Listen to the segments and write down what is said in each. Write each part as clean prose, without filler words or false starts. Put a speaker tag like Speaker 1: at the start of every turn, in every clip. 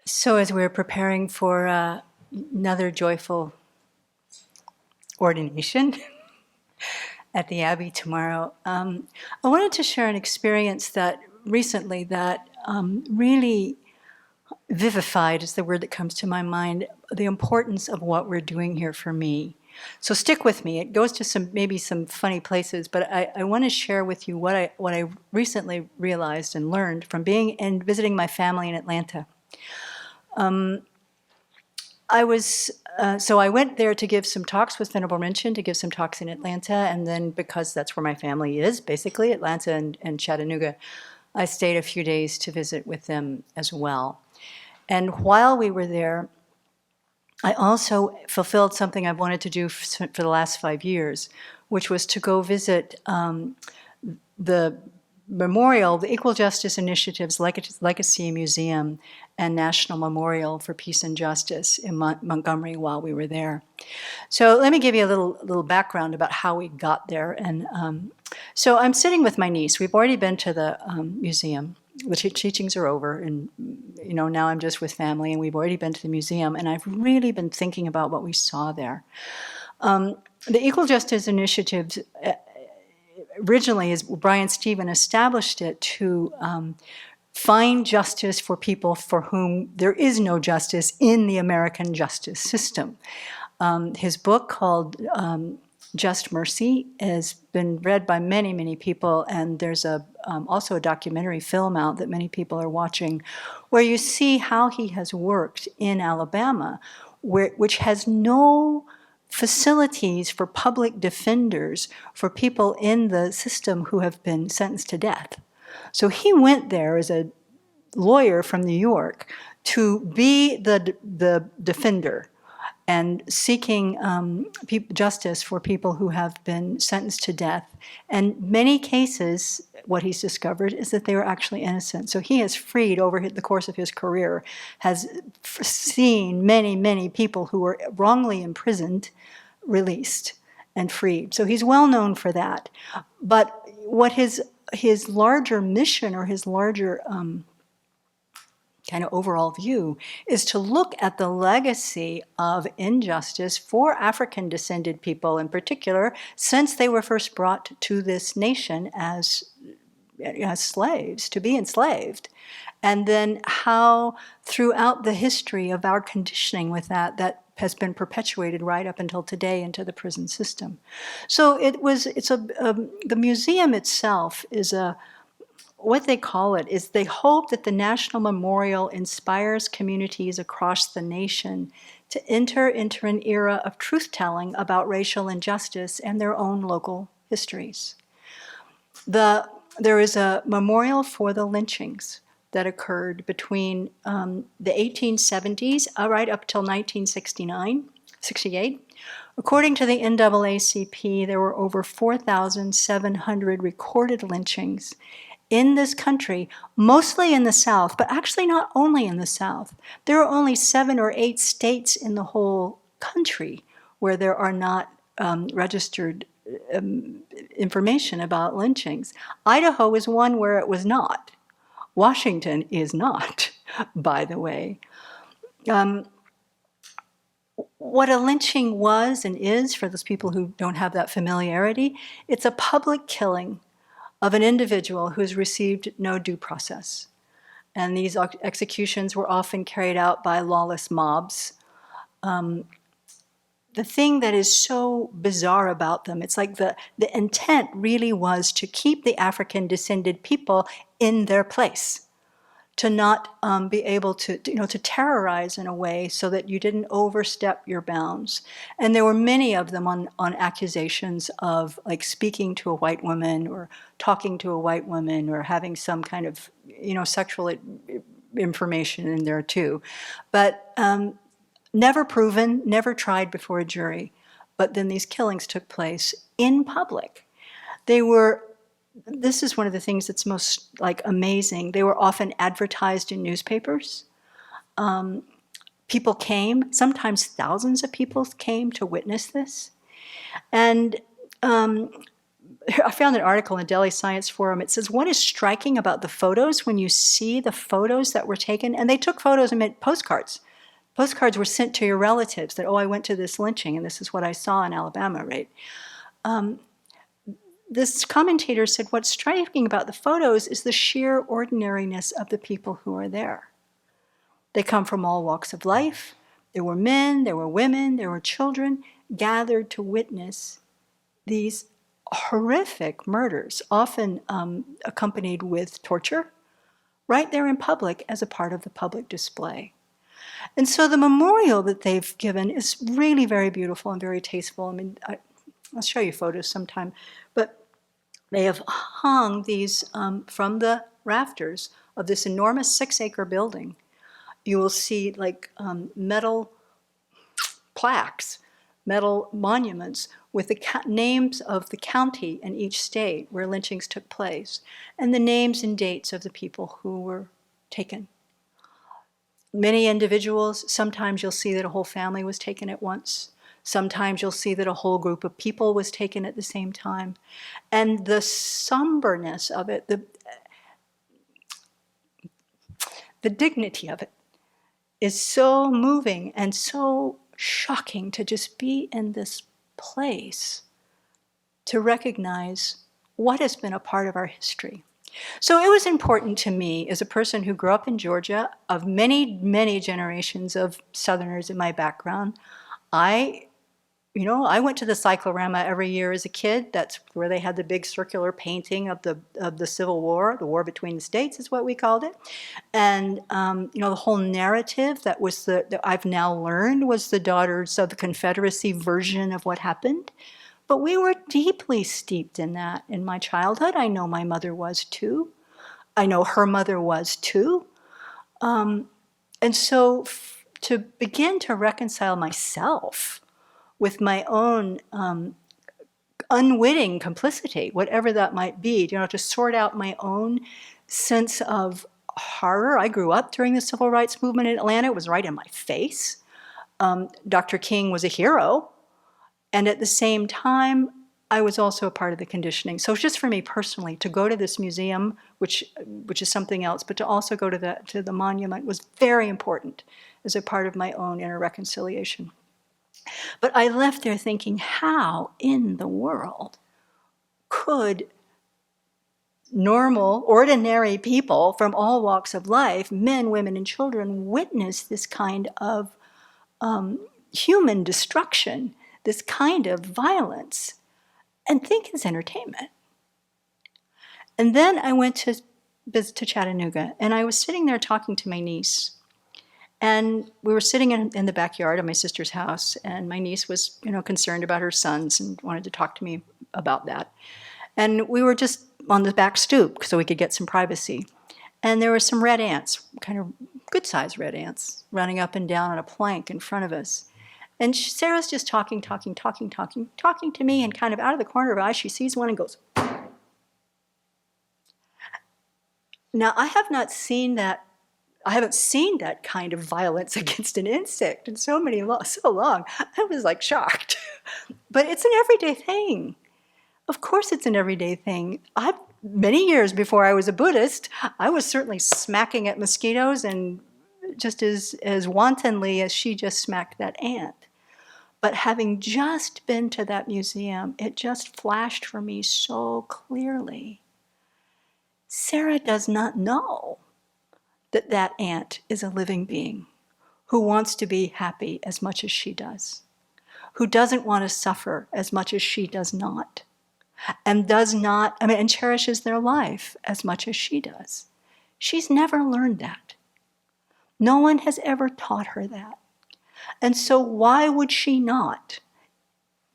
Speaker 1: So as we're preparing for another joyful ordination at the Abbey tomorrow, I wanted to share an experience that recently that really vivified is the word that comes to my mind, the importance of what we're doing here for me. So stick with me. It goes to maybe some funny places, but I want to share with you what I recently realized and learned from being and visiting my family in Atlanta. I went there to give some talks with Venerable Rinchen, to give some talks in Atlanta, and then because that's where my family is, basically, Atlanta and Chattanooga, I stayed a few days to visit with them as well. And while we were there, I also fulfilled something I've wanted to do for the last 5 years, which was to go visit the memorial, the Equal Justice Initiative's Legacy Museum and National Memorial for Peace and Justice in Montgomery while we were there. So let me give you a little background about how we got there. And so I'm sitting with my niece. We've already been to the museum. The teachings are over, and now I'm just with family, and we've already been to the museum, and I've really been thinking about what we saw there. The Equal Justice Initiative originally, as Brian Stephen established it, to find justice for people for whom there is no justice in the American justice system. His book called Just Mercy has been read by many, many people, and there's also a documentary film out that many people are watching where you see how he has worked in Alabama, which has no facilities for public defenders for people in the system who have been sentenced to death. So he went there as a lawyer from New York to be the defender and seeking justice for people who have been sentenced to death. And many cases, what he's discovered is that they were actually innocent. So he has freed, over the course of his career, has seen many, many people who were wrongly imprisoned, released and freed. So he's well known for that. But what his larger mission, or his larger kind of overall view, is to look at the legacy of injustice for African descended people in particular, since they were first brought to this nation as slaves, to be enslaved. And then how throughout the history of our conditioning with that has been perpetuated right up until today into the prison system. So the museum itself is what they call it is they hope that the National Memorial inspires communities across the nation to enter into an era of truth-telling about racial injustice and their own local histories. There is a memorial for the lynchings that occurred between the 1870s right up till 1968. According to the NAACP, there were over 4,700 recorded lynchings in this country, mostly in the South, but actually not only in the South. There are only 7 or 8 states in the whole country where there are not registered information about lynchings. Idaho is one where it was not. Washington is not, by the way. What a lynching was and is, for those people who don't have that familiarity, it's a public killing of an individual who has received no due process. And these executions were often carried out by lawless mobs. The thing that is so bizarre about them, it's like the intent really was to keep the African descended people in their place, to not be able to terrorize in a way so that you didn't overstep your bounds. And there were many of them on accusations of like speaking to a white woman or talking to a white woman or having some kind of sexual information in there too. But never proven, never tried before a jury. But then these killings took place in public. This is one of the things that's most amazing. They were often advertised in newspapers. People came, sometimes thousands of people came to witness this. And I found an article in Delhi Science Forum. It says, what is striking about the photos when you see the photos that were taken? And they took photos and made postcards. Postcards were sent to your relatives that, oh, I went to this lynching and this is what I saw in Alabama, right? This commentator said, what's striking about the photos is the sheer ordinariness of the people who are there. They come from all walks of life. There were men, there were women, there were children gathered to witness these horrific murders, often accompanied with torture, right there in public as a part of the public display. And so the memorial that they've given is really very beautiful and very tasteful. I mean, I'll show you photos sometime, but they have hung these from the rafters of this enormous 6-acre building. You will see like metal plaques, metal monuments with the names of the county in each state where lynchings took place, and the names and dates of the people who were taken. Many individuals, sometimes you'll see that a whole family was taken at once. Sometimes you'll see that a whole group of people was taken at the same time. And the somberness of it, the dignity of it, is so moving and so shocking to just be in this place to recognize what has been a part of our history. So it was important to me as a person who grew up in Georgia, of many, many generations of Southerners in my background. I went to the cyclorama every year as a kid. That's where they had the big circular painting of the Civil War. The war between the states is what we called it. And the whole narrative that I've now learned was the Daughters of the Confederacy version of what happened. But we were deeply steeped in that in my childhood. I know my mother was too. I know her mother was too. And so to begin to reconcile myself with my own unwitting complicity, whatever that might be, to sort out my own sense of horror. I grew up during the civil rights movement in Atlanta. It was right in my face. Dr. King was a hero. And at the same time, I was also a part of the conditioning. So just for me personally, to go to this museum, which is something else, but to also go to the monument was very important as a part of my own inner reconciliation. But I left there thinking, how in the world could normal, ordinary people from all walks of life, men, women, and children, witness this kind of human destruction, this kind of violence, and think it's entertainment? And then I went to visit to Chattanooga, and I was sitting there talking to my niece. And we were sitting in the backyard of my sister's house, and my niece was, concerned about her sons and wanted to talk to me about that. And we were just on the back stoop so we could get some privacy. And there were some red ants, kind of good-sized red ants, running up and down on a plank in front of us. And Sarah's just talking to me, and kind of out of the corner of her eye, she sees one and goes. Now, I haven't seen that kind of violence against an insect in so long. I was like shocked. But it's an everyday thing. Of course it's an everyday thing. Many years before I was a Buddhist, I was certainly smacking at mosquitoes, and just as wantonly as she just smacked that ant. But having just been to that museum, it just flashed for me so clearly. Sarah does not know that ant is a living being who wants to be happy as much as she does, who doesn't want to suffer as much as she does not, and cherishes their life as much as she does. She's never learned that. No one has ever taught her that. And so why would she not,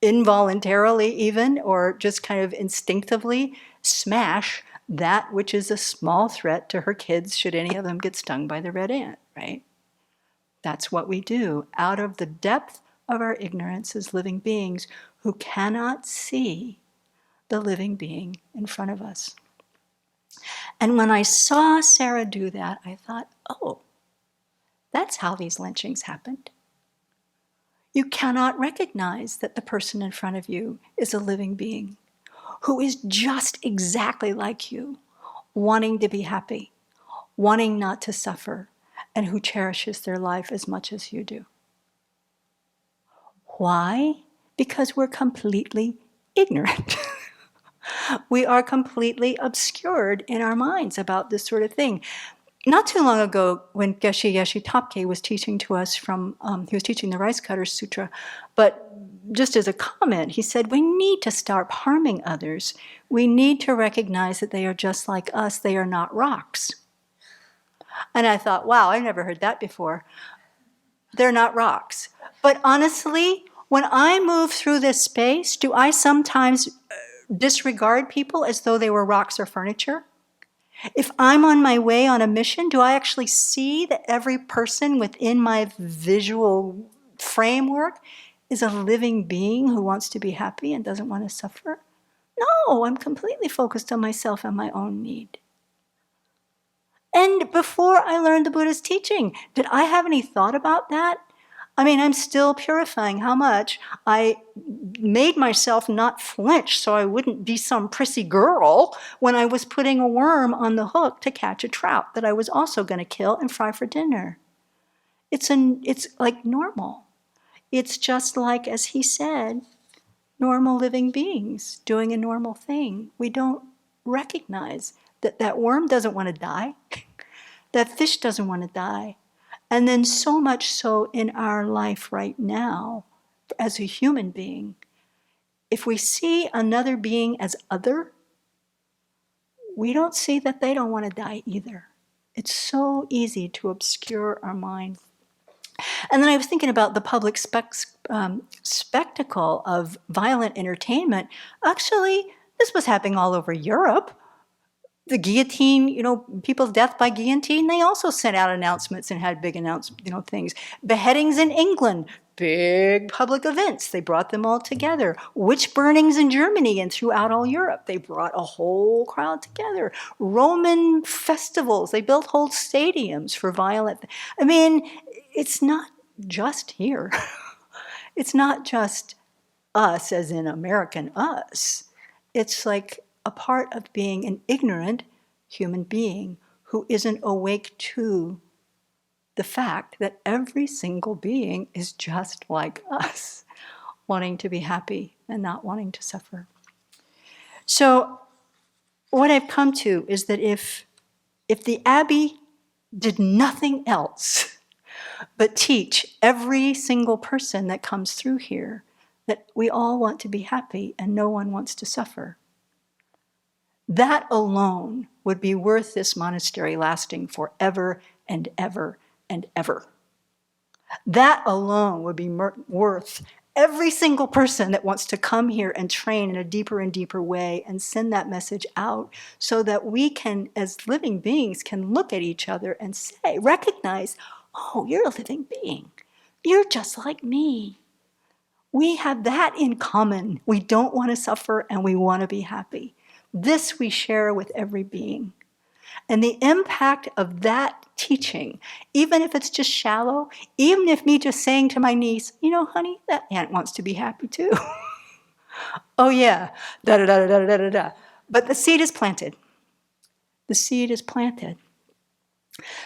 Speaker 1: involuntarily even, or just kind of instinctively, smash that which is a small threat to her kids should any of them get stung by the red ant, right? That's what we do out of the depth of our ignorance as living beings who cannot see the living being in front of us. And when I saw Sarah do that, I thought, oh, that's how these lynchings happened. You cannot recognize that the person in front of you is a living being who is just exactly like you, wanting to be happy, wanting not to suffer, and who cherishes their life as much as you do. Why? Because we're completely ignorant. We are completely obscured in our minds about this sort of thing. Not too long ago, when Geshe Yeshe Topke was teaching to us he was teaching the Rice Cutter Sutra, but just as a comment, he said, we need to stop harming others. We need to recognize that they are just like us. They are not rocks. And I thought, wow, I've never heard that before. They're not rocks. But honestly, when I move through this space, do I sometimes disregard people as though they were rocks or furniture? If I'm on my way on a mission, do I actually see that every person within my visual framework is a living being who wants to be happy and doesn't want to suffer? No, I'm completely focused on myself and my own need. And before I learned the Buddha's teaching, did I have any thought about that? I mean, I'm still purifying how much I made myself not flinch so I wouldn't be some prissy girl when I was putting a worm on the hook to catch a trout that I was also going to kill and fry for dinner. It's like normal. It's just like, as he said, normal living beings doing a normal thing. We don't recognize that that worm doesn't want to die. That fish doesn't want to die. And then so much so in our life right now, as a human being, if we see another being as other, we don't see that they don't want to die either. It's so easy to obscure our minds. And then I was thinking about the public spectacle of violent entertainment. Actually, this was happening all over Europe. The guillotine, people's death by guillotine, they also sent out announcements and had big things. Beheadings in England, big public events. They brought them all together. Witch burnings in Germany and throughout all Europe. They brought a whole crowd together. Roman festivals. They built whole stadiums for violent. I mean, it's not just here. It's not just us as in American us. It's like a part of being an ignorant human being who isn't awake to the fact that every single being is just like us, wanting to be happy and not wanting to suffer. So what I've come to is that if the Abbey did nothing else but teach every single person that comes through here that we all want to be happy and no one wants to suffer, that alone would be worth this monastery lasting forever and ever and ever. That alone would be worth every single person that wants to come here and train in a deeper and deeper way and send that message out so that we can, as living beings, can look at each other and say, recognize, oh, you're a living being. You're just like me. We have that in common. We don't want to suffer and we want to be happy. This we share with every being. And the impact of that teaching, even if it's just shallow, even if me just saying to my niece, honey, that aunt wants to be happy too. Oh yeah, da-da-da-da-da-da-da. But the seed is planted. The seed is planted.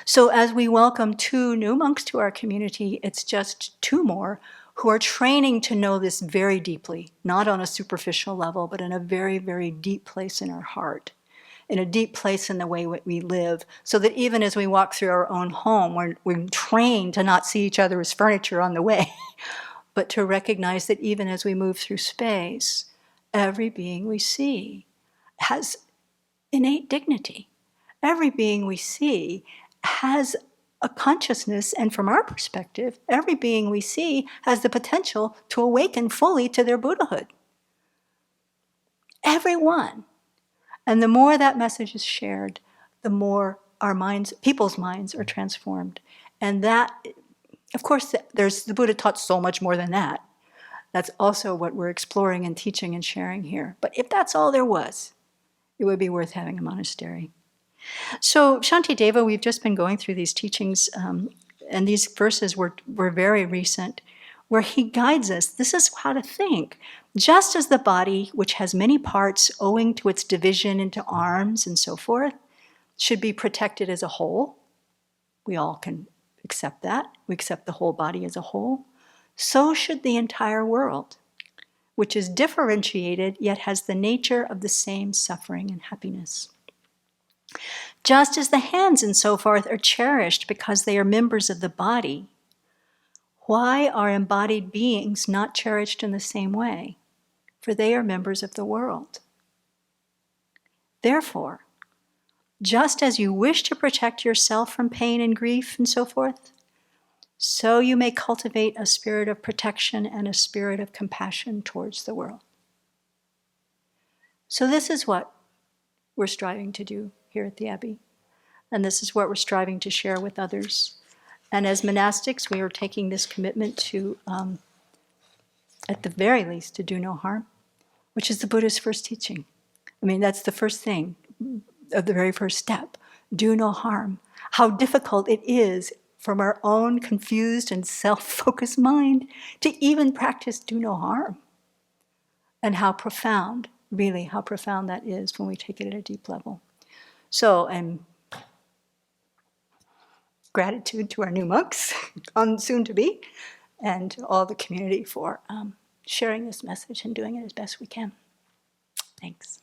Speaker 1: So as we welcome 2 new monks to our community, it's just 2 more who are training to know this very deeply, not on a superficial level, but in a very, very deep place in our heart, in a deep place in the way we live, so that even as we walk through our own home, we're trained to not see each other as furniture on the way, but to recognize that even as we move through space, every being we see has innate dignity. Every being we see has a consciousness, and from our perspective, every being we see has the potential to awaken fully to their Buddhahood. Everyone. And the more that message is shared, the more our minds, people's minds are transformed. And that, of course, the Buddha taught so much more than that. That's also what we're exploring and teaching and sharing here. But if that's all there was, it would be worth having a monastery. So Shantideva, we've just been going through these teachings, and these verses were very recent, where he guides us. This is how to think. Just as the body, which has many parts owing to its division into arms and so forth, should be protected as a whole, we all can accept that. We accept the whole body as a whole. So should the entire world, which is differentiated yet has the nature of the same suffering and happiness. Just as the hands and so forth are cherished because they are members of the body, why are embodied beings not cherished in the same way? For they are members of the world. Therefore, just as you wish to protect yourself from pain and grief and so forth, so you may cultivate a spirit of protection and a spirit of compassion towards the world. So this is what we're striving to do here at the Abbey. And this is what we're striving to share with others. And as monastics, we are taking this commitment to, at the very least, to do no harm, which is the Buddha's first teaching. I mean, that's the first thing, of the very first step. Do no harm. How difficult it is from our own confused and self-focused mind to even practice do no harm. And how profound, really, how profound that is when we take it at a deep level. So, gratitude to our new monks, soon to be, and all the community for sharing this message and doing it as best we can. Thanks.